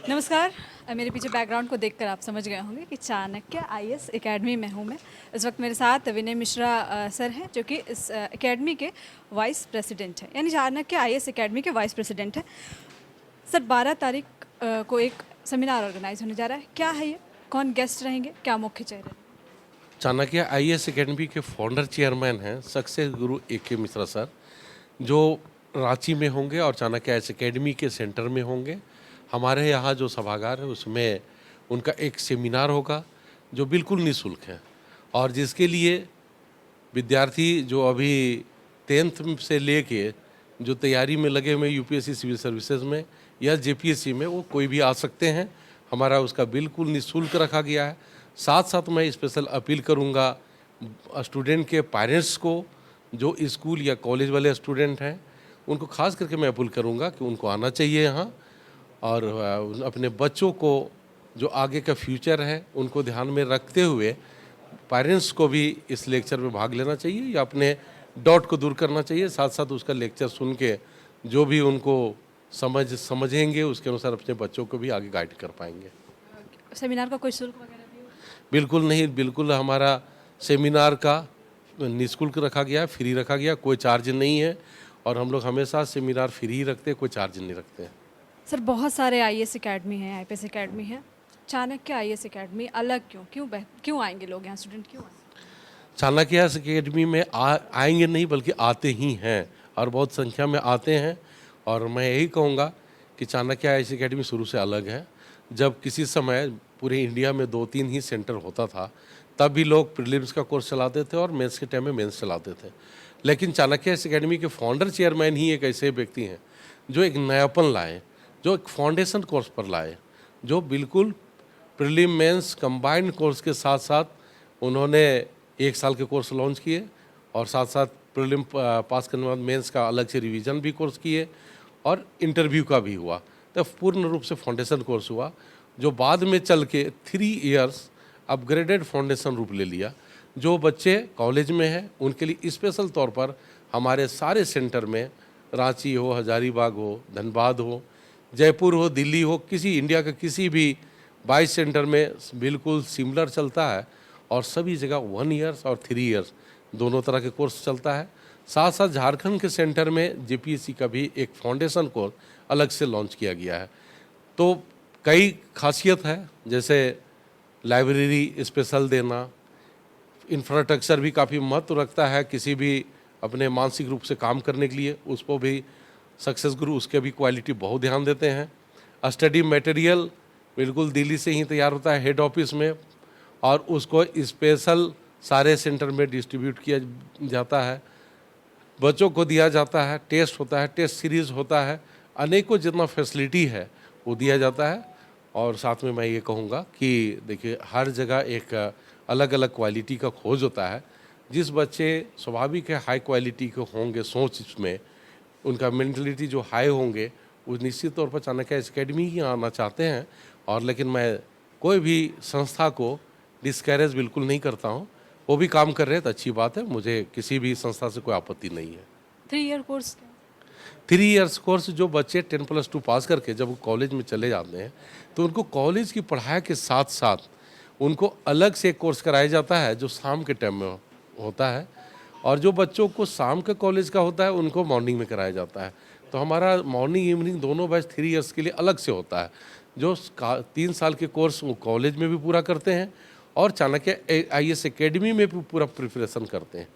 नमस्कार। मेरे पीछे बैकग्राउंड को देखकर आप समझ गए होंगे कि चाणक्य आईएएस एकेडमी में हूँ मैं। इस वक्त मेरे साथ विनय मिश्रा सर हैं, जो कि इस एकेडमी के वाइस प्रेसिडेंट हैं, यानी चाणक्य आईएएस एकेडमी के वाइस प्रेसिडेंट हैं। सर, 12 तारीख को एक सेमिनार ऑर्गेनाइज होने जा रहा है। क्या है ये? कौन गेस्ट रहेंगे? क्या मुख्य चेहरे? चाणक्य आईएएस एकेडमी के फाउंडर चेयरमैन हैं सक्सेस गुरु ए.के. मिश्रा सर, जो रांची में होंगे और चाणक्य आईएएस एकेडमी के सेंटर में होंगे। हमारे यहाँ जो सभागार है उसमें उनका एक सेमिनार होगा जो बिल्कुल निःशुल्क है और जिसके लिए विद्यार्थी जो अभी 10th से लेके जो तैयारी में लगे हुए यूपीएससी सिविल सर्विसेज में या जेपीएससी में, वो कोई भी आ सकते हैं। हमारा उसका बिल्कुल निःशुल्क रखा गया है। साथ साथ मैं स्पेशल अपील करूंगा स्टूडेंट के पेरेंट्स को, जो स्कूल या कॉलेज वाले स्टूडेंट हैं उनको खास करके मैं अपील करूंगा कि उनको आना चाहिए यहाँ और अपने बच्चों को जो आगे का फ्यूचर है उनको ध्यान में रखते हुए पेरेंट्स को भी इस लेक्चर में भाग लेना चाहिए या अपने डाउट को दूर करना चाहिए। साथ साथ उसका लेक्चर सुन के जो भी उनको समझेंगे उसके अनुसार अपने बच्चों को भी आगे गाइड कर पाएंगे। सेमिनार का कोई शुल्क वगैरह भी हो? बिल्कुल नहीं, बिल्कुल हमारा सेमिनार का निःशुल्क रखा गया है, फ्री रखा गया, कोई चार्ज नहीं है और हम लोग हमेशा सेमिनार फ्री ही रखते हैं, कोई चार्ज नहीं रखते हैं। सर, बहुत सारे आईएएस एकेडमी हैं, आईपीएस एकेडमी है। चाणक्य आईएएस एकेडमी अलग क्यों? क्यों आएंगे लोग यहाँ, स्टूडेंट क्यों आएंगे? चाणक्य एकेडमी में आएंगे नहीं बल्कि आते ही हैं और बहुत संख्या में आते हैं। और मैं यही कहूँगा कि चाणक्य आईएएस एकेडमी शुरू से अलग है। जब किसी समय पूरे इंडिया में 2-3 ही सेंटर होता था तब भी लोग प्रीलिम्स का कोर्स चलाते थे और मेंस के टाइम में मेंस चलाते थे, लेकिन चाणक्य आईएएस एकेडमी के फाउंडर चेयरमैन ही एक ऐसे व्यक्ति हैं जो एक नयापन लाए, जो एक फाउंडेशन कोर्स पर लाए, जो बिल्कुल प्रीलिम मेंस कंबाइंड कोर्स के साथ साथ उन्होंने 1 साल के कोर्स लॉन्च किए और साथ साथ प्रीलिम पास करने के बाद मेंस का अलग से रिवीजन भी कोर्स किए और इंटरव्यू का भी हुआ। तो पूर्ण रूप से फाउंडेशन कोर्स हुआ जो बाद में चल के 3 इयर्स अपग्रेडेड फाउंडेशन रूप ले लिया। जो बच्चे कॉलेज में हैं उनके लिए स्पेशल तौर पर हमारे सारे सेंटर में, रांची हो, हजारीबाग हो, धनबाद हो, जयपुर हो, दिल्ली हो, किसी इंडिया का किसी भी 22 सेंटर में बिल्कुल सिमिलर चलता है और सभी जगह 1 ईयर्स और 3 इयर्स दोनों तरह के कोर्स चलता है। साथ साथ झारखंड के सेंटर में जेपीएससी का भी एक फाउंडेशन कोर्स अलग से लॉन्च किया गया है। तो कई खासियत है, जैसे लाइब्रेरी स्पेशल देना, इंफ्रास्ट्रक्चर भी काफ़ी महत्व रखता है किसी भी अपने मानसिक रूप से काम करने के लिए, उसको भी सक्सेस गुरु उसके भी क्वालिटी बहुत ध्यान देते हैं। स्टडी मटेरियल बिल्कुल दिल्ली से ही तैयार होता है हेड ऑफिस में और उसको स्पेशल सारे सेंटर में डिस्ट्रीब्यूट किया जाता है, बच्चों को दिया जाता है, टेस्ट होता है, टेस्ट सीरीज़ होता है, अनेकों जितना फैसिलिटी है वो दिया जाता है। और साथ में मैं ये कहूँगा कि देखिए हर जगह एक अलग अलग क्वालिटी का खोज होता है। जिस बच्चे स्वाभाविक है हाई क्वालिटी के होंगे सोच में, उनका मेंटलिटी जो हाई होंगे वो निश्चित तौर पर चाणक्य एकेडमी ही आना चाहते हैं। और लेकिन मैं कोई भी संस्था को डिस्करेज बिल्कुल नहीं करता हूँ, वो भी काम कर रहे हैं तो अच्छी बात है, मुझे किसी भी संस्था से कोई आपत्ति नहीं है। 3 ईयर कोर्स? 3 इयर्स कोर्स जो बच्चे 10+2 पास करके जब वो कॉलेज में चले जाते हैं तो उनको कॉलेज की पढ़ाई के साथ साथ उनको अलग से एक कोर्स कराया जाता है जो शाम के टाइम में होता है और जो बच्चों को शाम के कॉलेज का होता है उनको मॉर्निंग में कराया जाता है। तो हमारा मॉर्निंग इवनिंग दोनों बैच 3 इयर्स के लिए अलग से होता है। जो 3 साल के कोर्स वो कॉलेज में भी पूरा करते हैं और चाणक्य आईएएस एकेडमी में भी पूरा प्रिपरेशन करते हैं।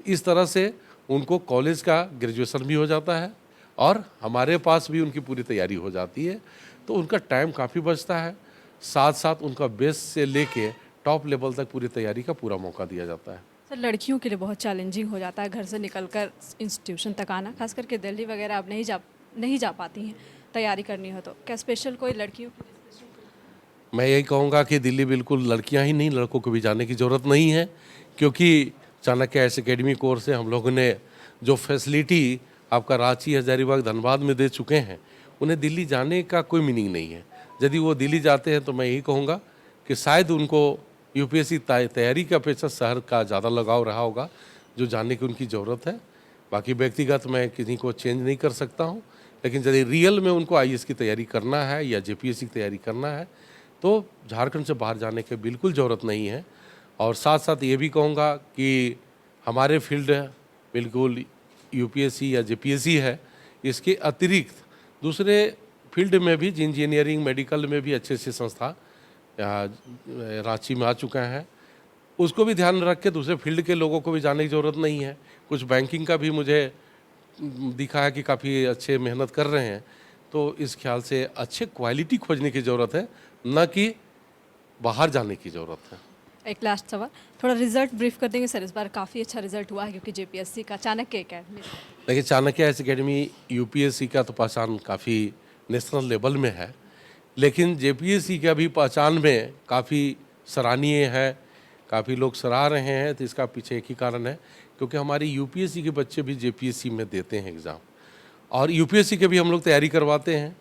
इस तरह से उनको कॉलेज का ग्रेजुएशन भी हो जाता है और हमारे पास भी उनकी पूरी तैयारी हो जाती है, तो उनका टाइम काफ़ी बचता है। साथ साथ उनका बेस से लेके टॉप लेवल तक पूरी तैयारी का पूरा मौका दिया जाता है। सर, लड़कियों के लिए बहुत चैलेंजिंग हो जाता है घर से निकलकर इंस्टीट्यूशन तक आना, खास करके दिल्ली वगैरह अब नहीं जा पाती हैं तैयारी करनी हो तो। क्या स्पेशल कोई लड़कियों के लिए? मैं यही कहूँगा कि दिल्ली बिल्कुल लड़कियाँ ही नहीं, लड़कों को भी जाने की ज़रूरत नहीं है, क्योंकि चाणक्य आईएएस एकेडमी कोर्स से हम लोगों ने जो फैसिलिटी आपका रांची, हजारीबाग, धनबाद में दे चुके हैं, उन्हें दिल्ली जाने का कोई मीनिंग नहीं है। यदि वो दिल्ली जाते हैं तो मैं यही कहूँगा कि शायद उनको यूपीएससी तैयारी के अपेक्षा शहर का ज़्यादा लगाव रहा होगा, जो जानने की उनकी ज़रूरत है। बाकी व्यक्तिगत मैं किसी को चेंज नहीं कर सकता हूँ, लेकिन यदि रियल में उनको आईएएस की तैयारी करना है या जेपीएससी की तैयारी करना है तो झारखंड से बाहर जाने की बिल्कुल ज़रूरत नहीं है। और साथ साथ ये भी कहूँगा कि हमारे फील्ड बिल्कुल यूपीएससी या जेपीएससी है, इसके अतिरिक्त दूसरे फील्ड में भी इंजीनियरिंग मेडिकल में भी अच्छे अच्छे संस्था रांची में आ चुके हैं। उसको भी ध्यान रख के दूसरे फील्ड के लोगों को भी जाने की ज़रूरत नहीं है। कुछ बैंकिंग का भी मुझे दिखा है कि काफ़ी अच्छे मेहनत कर रहे हैं। तो इस ख्याल से अच्छे क्वालिटी खोजने की ज़रूरत है, न कि बाहर जाने की ज़रूरत है। एक लास्ट सवाल, थोड़ा रिजल्ट ब्रीफ कर देंगे सर? इस बार काफ़ी अच्छा रिजल्ट हुआ है क्योंकि जेपीएससी का चाणक्य एकेडमी। देखिए, चाणक्य आईएएस एकेडमी यूपीएससी का तो पहचान काफ़ी नेशनल लेवल में है, लेकिन जेपीएससी का भी पहचान में काफ़ी सराहनीय है, काफ़ी लोग सराह रहे हैं। तो इसका पीछे एक ही कारण है, क्योंकि हमारे यूपीएससी के बच्चे भी जेपीएससी में देते हैं एग्ज़ाम, और यूपीएससी के भी हम लोग तैयारी करवाते हैं।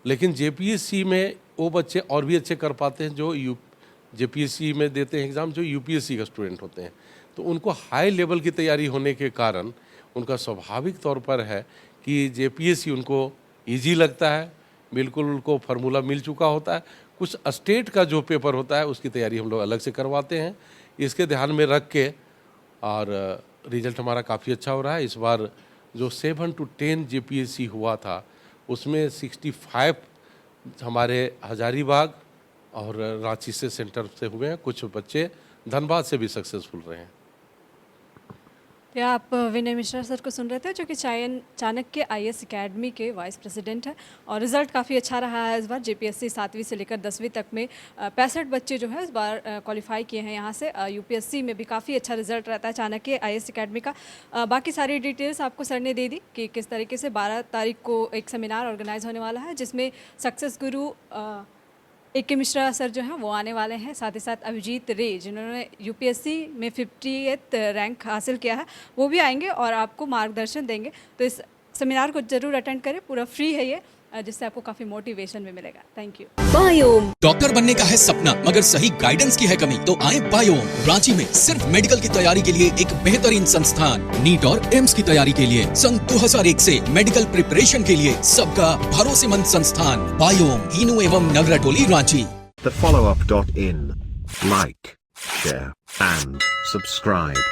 लेकिन जेपीएससी में वो बच्चे और भी अच्छे कर पाते हैं जो जेपीएससी में देते हैं एग्ज़ाम, जो यूपीएससी का स्टूडेंट होते हैं। तो उनको हाई लेवल की तैयारी होने के कारण उनका स्वाभाविक तौर पर है कि जेपीएससी उनको ईजी लगता है, बिल्कुल उनको फार्मूला मिल चुका होता है। कुछ स्टेट का जो पेपर होता है उसकी तैयारी हम लोग अलग से करवाते हैं। इसके ध्यान में रख के और रिजल्ट हमारा काफ़ी अच्छा हो रहा है। इस बार जो 7 to 10 जेपीएससी हुआ था उसमें 65 हमारे हजारीबाग और रांची से सेंटर से हुए हैं। कुछ बच्चे धनबाद से भी सक्सेसफुल रहे हैं। क्या आप विनय मिश्रा सर को सुन रहे थे, जो कि चाणक्य आईएएस एकेडमी के वाइस प्रेसिडेंट हैं, और रिजल्ट काफ़ी अच्छा रहा है इस बार। जेपीएससी 7वीं से लेकर 10वीं तक में 65 बच्चे जो है इस बार क्वालिफाई किए हैं यहाँ से। यूपीएससी में भी काफ़ी अच्छा रिजल्ट रहता है चाणक्य आईएएस एकेडमी का। बाकी सारी डिटेल्स आपको सर ने दे दी कि किस तरीके से 12 तारीख को एक सेमिनार ऑर्गेनाइज होने वाला है, जिसमें सक्सेस गुरु AK मिश्रा सर जो हैं वो आने वाले हैं। साथ ही साथ अभिजीत रे, जिन्होंने यूपीएससी में 50th रैंक हासिल किया है, वो भी आएंगे और आपको मार्गदर्शन देंगे। तो इस सेमिनार को जरूर अटेंड करें, पूरा फ्री है ये, जिससे आपको काफ़ी मोटिवेशन भी मिलेगा। Thank you. बायोम डॉक्टर बनने का है सपना, मगर सही गाइडेंस की है कमी, तो आए बायोम। रांची में सिर्फ मेडिकल की तैयारी के लिए एक बेहतरीन संस्थान, नीट और एम्स की तैयारी के लिए सन 2001 से मेडिकल प्रिपरेशन के लिए सबका भरोसेमंद संस्थान बायोम, हीनू एवं नगरा टोली, Ranchi. thefollowup.in. Like, share and subscribe.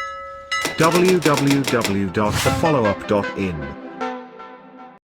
www.thefollowup.in